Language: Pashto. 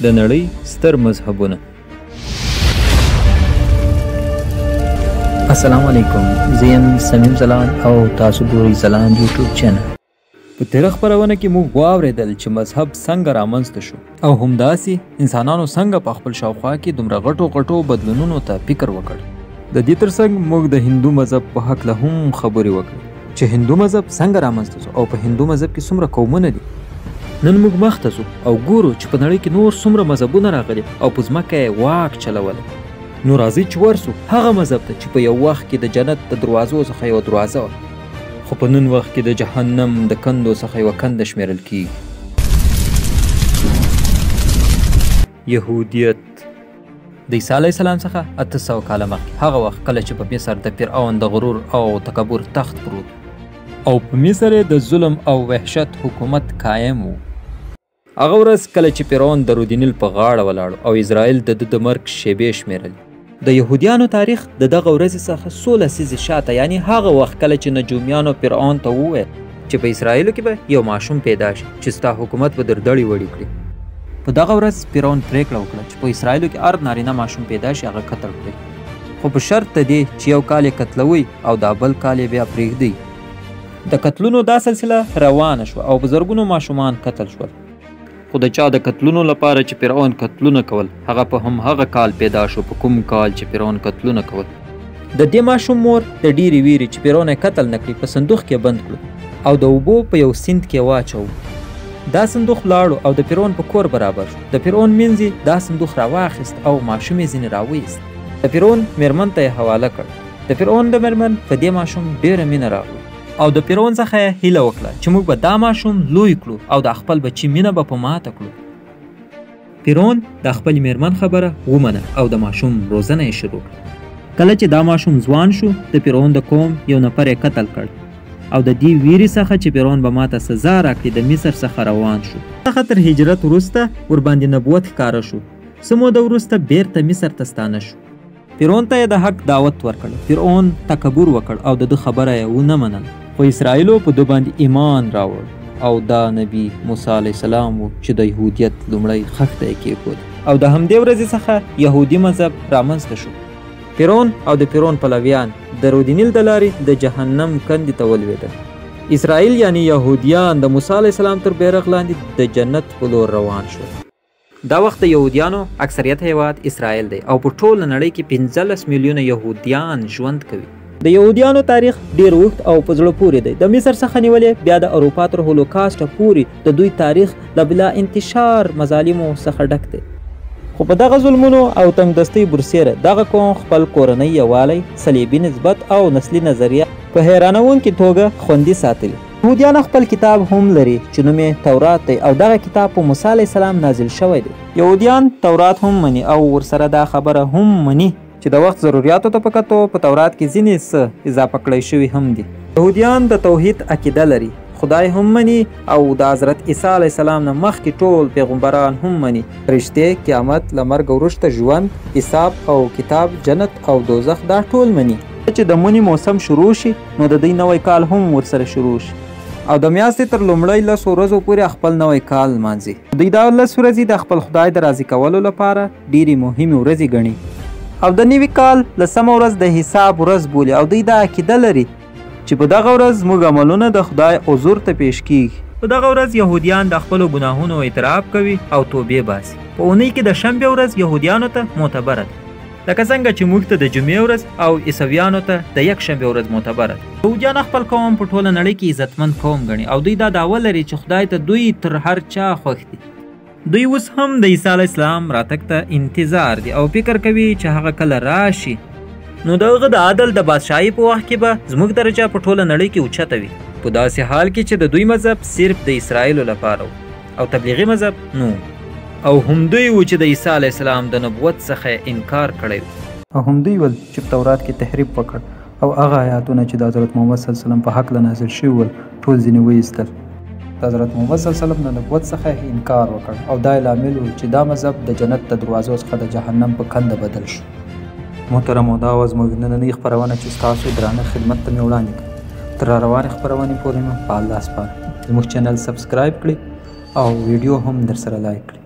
د نړۍ ستر مذهبونه. السلام علیکم، زه یم صمیم ځلاند او تاسو ګورئ ځلاند یوټیوب چینل. په تېره خپرونه کې موږ واورېدل چې مذهب څنګه رامنځته شو او همداسې انسانانو څنګه په خپل شاوخوا کې دومره غټو بدلونونو ته فکر وکړ. د دې ترڅنګ موږ د هندو مذهب په هکله هم خبرې وکړې چې هندو مذهب څنګه رامنځته شو او په هندو مذهب کې څومره قومونه دي. نن موږ مخته ځو او ګورو چې په نړۍ کې نور څومره مذهبونه راغلي او په ځمکه یې واک چلولی. نو راځئ چې ورسو هغه مذهب ته چې په یو وخت کې د جنت د دروازو څخه یوه دروازه وه، خو په نن وخت کې د جهنم د کندو څخه یوه کنده شمیرل کیږي. یهودیت. د عیسی علیه السلام څخه 800 کاله مخکې، هغه وخت کله چې په مصر د فرعون د غرور او تکبر تخت پروت او په مصر د ظلم او وحشت حکومت قایم و. هغه ورځ کله چې فرعون د رودینیل په غاړه ولاړ او اسرائیل د مرګ شیبې شمیرل. د یهودیانو تاریخ د دغه ورځې څخه 16 لسیزې شاته، یعنی هغه وخت کله چې نجومیانو فرعون ته وویل چې په اسرائیلو کې به یو ماشوم پیدا شي چې ستا حکومت به در دړې وړې کړي. په دغه ورځ فرعون پریکړه وکړه چې په اسرائیلو کې هر نارینه ماشوم پیدا شي هغه قتل کړي، خو په شرط د دې چې یو کال یې قتلوي او دا بل کال یې بیا پرېږدي. د قتلونو دا سلسله روانه شوه او په زرګونو ماشومان قتل شول. خو د چا د قتلونو لپاره چې فرعون قتلونه کول، هغه په همهغه کال پیدا شو په کوم کال چې فرعون قتلونه کول. د دې ماشوم مور د ډېرې ویرې چې فرعون یې قتل نه کړي په صندوق کې بند کړو او د اوبو په یو سیند کې واچوو. دا صندوق لاړو او د فرعون په کور برابر شو. د فرعون مینځي دا صندوق راواخیست او ماشوم یې ځینې راویست. د فرعون میرمن ته یې حواله کړ. د فرعون د میرمن په دې ماشوم ډېره مینه راغله او د فرعون څخه یې هیله وکړه چې موږ به دا ماشوم لوی کړو او د خپل بچي مینه به په ماته کړو. فرعون د خپل میرمن خبره ومنه او د ماشوم روزنه یې شروع کړه. کله چې دا ماشوم ځوان شو، د فرعون د قوم یو نفر یې قتل کړ او د دې ویرې څخه چې فرعون به ماته سزا راکړي د مصر څخه روان شو. څخه تر هجرت وروسته ورباندې نبوت ښکاره شو. څه موده وروسته بیرته مصر ته ستانه شو. فرعون ته یې د حق دعوت ورکړ. فرعون تکبر وکړ او د ده خبره یې ونه منله، خو اسرائیلو په ده باندې ایمان راوړ او دا نبی موسی علیه السلام و چې د یهودیت لومړی خښته یې کېښود او د همدې ورځې څخه یهودي مذهب رامنځته شو. فرعون او د فرعون پلویان د رودینیل د لارې د جهنم کندې ته ولوېدل. اسرائیل یعنی یهودیان د موسی علیه السلام تر بیرغ لاندې د جنت په لور روان شول. دا وخت د یهودیانو اکثریت هیواد اسرائیل دی او په ټوله نړۍ کې 15 میلیونه یهودیان ژوند کوي. د یهودیانو تاریخ ډیر اوږد او په زړه پورې دی. د مصر څخه نیولې بیا د اروپا تر هولوکاسټه پورې د دوی تاریخ له بلا انتشار مظالمو څخه ډک دی. خو په دغه ظلمونو او تنګدستۍ برسیره دغه قوم خپل کورنۍ یووالی، صلیبي نسبت او نسلي نظریه په حیرانوونکې توګه خوندي ساتلي. یهودیان خپل کتاب هم لري چې نوم یې تورات دی او دغه کتاب په موسی علیه السلام نازل شوی دی. یهودیان تورات هم مني او ورسره دا خبره هم مني چې د وخت ضروریاتو ته په کتو په تورات کې ځینې څه اضافه کړی شوي هم دي. یهودیان د توحید عقیده لري، خدای هم مني او د حضرت عیسی علیه السلام نه مخکې ټول پیغمبران هم مني. فرشتې، قیامت، له مرګ وروسته ژوند، حساب او کتاب، جنت او دوزخ دا ټول مني. چې د مني موسم شروع شي نو د دوی نوی کال هم ورسره شروع شي او د میاشتې تر لومړۍ 10 ورځو پورې خپل نوی کال لمانځي. دوی دا 10 ورځې د خپل خدای د راضي کولو لپاره ډېرې مهمې ورځې ګڼي او د نوي کال 10مه ورځ د حساب ورځ بولي او دوی دا عقیده لري چې په دغه ورځ موږ عملونه د خدای حضور ته پیش کیږي. په دغه ورځ یهودیان د خپلو ګناهونو اعتراف کوي او توبې باسي. په اونۍ کې د شنبې ورځ یهودیانو ته معتبره ده، لکه څنګه چې موږ ته د جمعې ورځ او عیسویانو ته د یکشنبې ورځ معتبره ده. یهودیان خپل قوم په ټوله نړۍ کې عزتمن قوم ګڼي او دوی دا دعوه لري چې خدای ته دوی تر هر چا خوښ دي. دوی اوس هم د عیسی علیه السلام راتګ ته انتظار دي او فکر کوي چې هغه کله راشي نو د هغه د عدل د بادشاهۍ په وخت کې به زموږ درجه په ټوله نړۍ کې اوچته وي. په داسې حال کې چې د دوی مذهب صرف د اسرائیلو لپاره او تبلیغي مذهب نو او هم دوی و چې د عیسی علیه السلام د نبوت څخه انکار کړی او هم دوی ول چې په تورات کې تحریف وکړ او هغه آیاتونه چې د حضرت محمد صلی الله علیه وسلم په حق نازل شوي ول ټول ځینې وایستل. د حضرت محمد صلی الله علیه وسلم د نبوت څخه انکار وکړ او دا لامل و چې دا مذهب د جنت د دروازو څخه د جهنم په کنده بدل شو. محترمو، دا وه زموږ نننۍ خپرونه چې ستاسو درانه خدمت ته مې وړاندې کړه. تر راروانې خپرونې پورې مو په الله سپارم. زموږ چینل سبسکرایب کړئ او ویډیو هم در سره لایک کړئ.